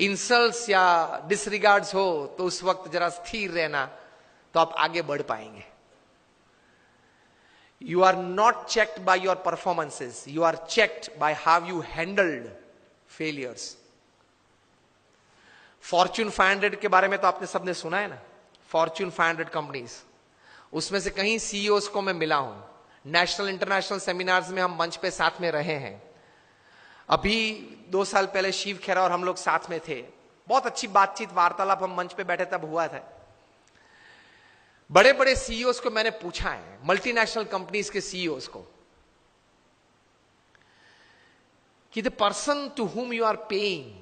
Insults या डिसरिगार्ड्स हो तो उस वक्त जरा स्थिर रहना, तो आप आगे बढ़ पाएंगे। You are not checked by your performances, you are checked by how you handled failures. Fortune 500 के बारे में तो आपने सबने सुना है ना, फॉर्च्यून 500 कंपनीज, उसमें से कहीं सीईओस को मैं मिला हूं, नेशनल इंटरनेशनल सेमिनार्स में हम मंच पे साथ में रहे हैं। अभी 2 साल पहले शिव खेरा और हम लोग साथ में थे, बहुत अच्छी बातचीत वार्तालाप हम मंच पे बैठे तब हुआ था। बड़े बड़े सीईओस को मैंने पूछा है, मल्टीनेशनल कंपनीज के सीईओस को, कि the person to whom you are paying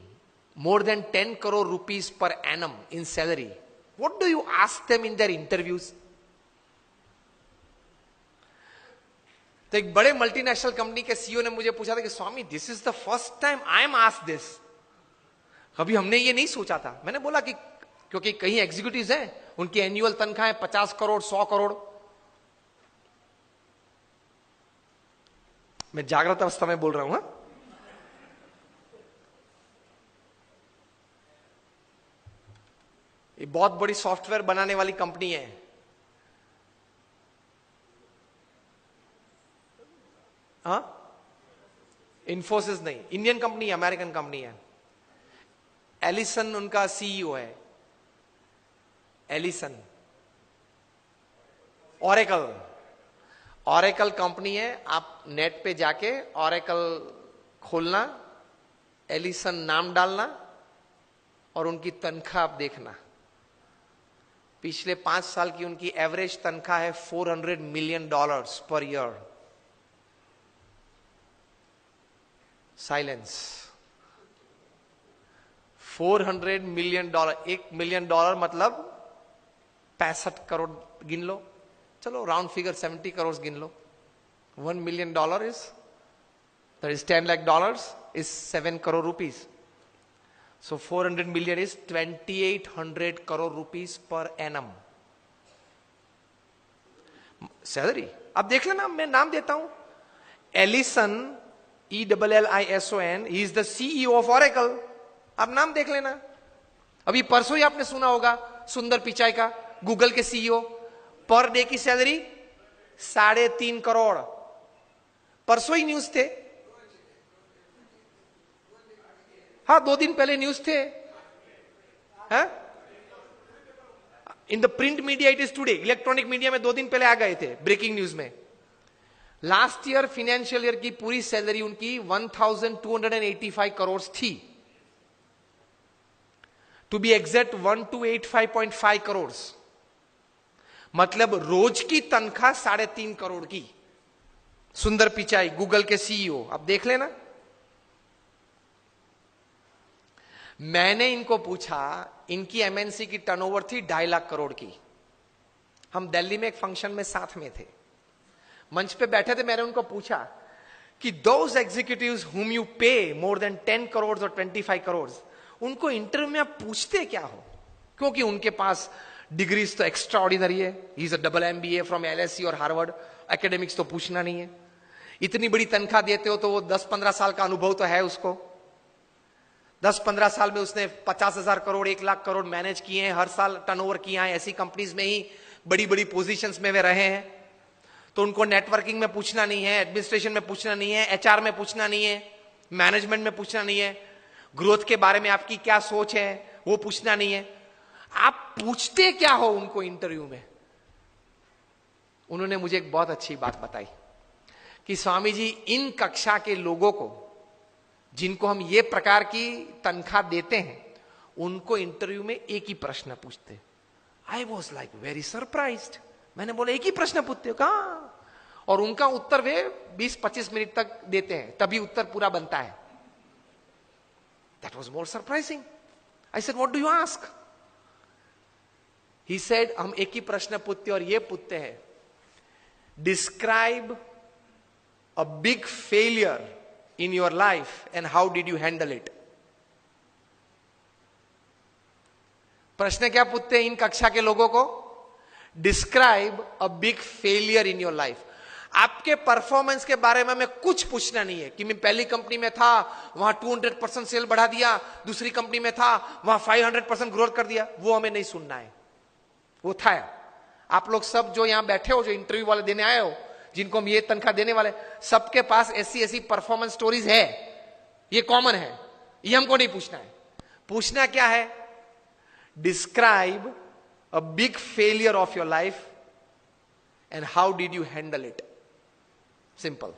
more than 10 crore rupees per annum in salary, what do you ask them in their interviews? तो एक बड़े मल्टीनेशनल कंपनी के सीईओ ने मुझे पूछा था कि Swami, this is the first time I am asked this, कभी हमने ये नहीं सोचा था। मैंने बोला कि क्योंकि कई एग्जीक्यूटिव्स हैं, उनकी एनुअल तनख्वाह 50 करोड़ 100 करोड़। मैं जागृत अवस्था में बोल रहा हूं। ये बहुत बड़ी सॉफ्टवेयर बनाने वाली कंपनी है, हाँ, इन्फोसिस नहीं, इंडियन कंपनी है, अमेरिकन कंपनी है। एलिसन उनका सीईओ है, एलिसन। ऑरेकल, ऑरेकल कंपनी है, आप नेट पे जाके ऑरेकल खोलना, एलिसन नाम डालना और उनकी तनख्वाह आप देखना। पिछले 5 साल की उनकी एवरेज तनख्वाह है $400 million per year. Silence. $400 million, $1 million मतलब 65 करोड़ गिन लो, चलो राउंड फिगर 70 करोड़ गिन लो। $1 million is, that is $10 lakh, is 7 crore rupees. So 400 million is 2800 crore rupees per annum salary. अब देख लेना, मैं नाम देता हूं, Ellison, ELLISON, he is the CEO of Oracle. अब नाम देख लेना। अभी परसों ही आपने सुना होगा सुंदर पिचाई का, गूगल के सीईओ, पर डे की सैलरी 3.5 करोड़। परसों ही न्यूज थे, हाँ 2 दिन पहले न्यूज थे। In the print media it is today, electronic media में 2 दिन पहले आ गए थे ब्रेकिंग न्यूज में। लास्ट ईयर फाइनेंशियल ईयर की पूरी सैलरी उनकी 1285 करोड़ थी, टू बी एग्जैक्ट 1285.5 करोड़, मतलब रोज की तनख्वाह 3.5 करोड़ की। सुंदर पिचाई, गूगल के सीईओ, अब देख लेना। मैंने इनको पूछा, इनकी एमएनसी की टर्नओवर थी 2.5 लाख करोड़ की। हम दिल्ली में एक फंक्शन में साथ में थे, मंच पे बैठे थे। मैंने उनको पूछा कि दोज एग्जीक्यूटिव्स हुम यू पे मोर देन 10 करोड़ और 25 करोड़, उनको इंटरव्यू में आप पूछते क्या हो? क्योंकि उनके पास डिग्रीज तो एक्स्ट्रा ऑर्डिनरी है, he is a double MBA from LSE और हार्वर्ड, एकेडमिक्स तो पूछना नहीं है। इतनी बड़ी तनख्वाह देते हो तो वो 10-15 साल का अनुभव तो है उसको। 10-15 साल में उसने 50,000 करोड़ 1 लाख करोड़ मैनेज किए हैं, हर साल टर्नओवर किया है, ऐसी कंपनीज में ही बड़ी बड़ी पोजीशंस में वे रहे हैं। तो उनको नेटवर्किंग में पूछना नहीं है, एडमिनिस्ट्रेशन में पूछना नहीं है, HR में पूछना नहीं है, मैनेजमेंट में पूछना नहीं है, ग्रोथ के बारे में आपकी क्या सोच है वो पूछना नहीं है। आप पूछते क्या हो उनको इंटरव्यू में? उन्होंने मुझे एक बहुत अच्छी बात बताई कि स्वामी जी, इन कक्षा के लोगों को जिनको हम ये प्रकार की तनख्वाह देते हैं, उनको इंटरव्यू में एक ही प्रश्न पूछते। I was like very surprised. मैंने बोला एक ही प्रश्न पूछते हो? कहा? और उनका उत्तर वे 20-25 मिनट तक देते हैं, तभी उत्तर पूरा बनता है। That was more surprising. I said what do you ask? He said हम एक ही प्रश्न पूछते और ये पूछते हैं, describe a big failure in your life and how did you handle it? प्रश्न क्या पूछते हैं इन कक्षा के लोगों को? Describe a big failure in your life. आपके परफॉर्मेंस के बारे में हमें कुछ पूछना नहीं है कि मैं पहली कंपनी में था, वहां 200% सेल बढ़ा दिया, दूसरी कंपनी में था, वहां 500% ग्रोथ कर दिया। वो हमें नहीं सुनना है। वो था आप लोग सब जो यहां बैठे हो, जो इंटरव्यू वाले देने आए हो, जिनको हम ये तनख्वाह देने वाले, सबके पास ऐसी ऐसी परफॉर्मेंस स्टोरीज है, ये कॉमन है, ये हमको नहीं पूछना है। पूछना क्या है? Describe a big failure of your life and how did you handle it. Simple.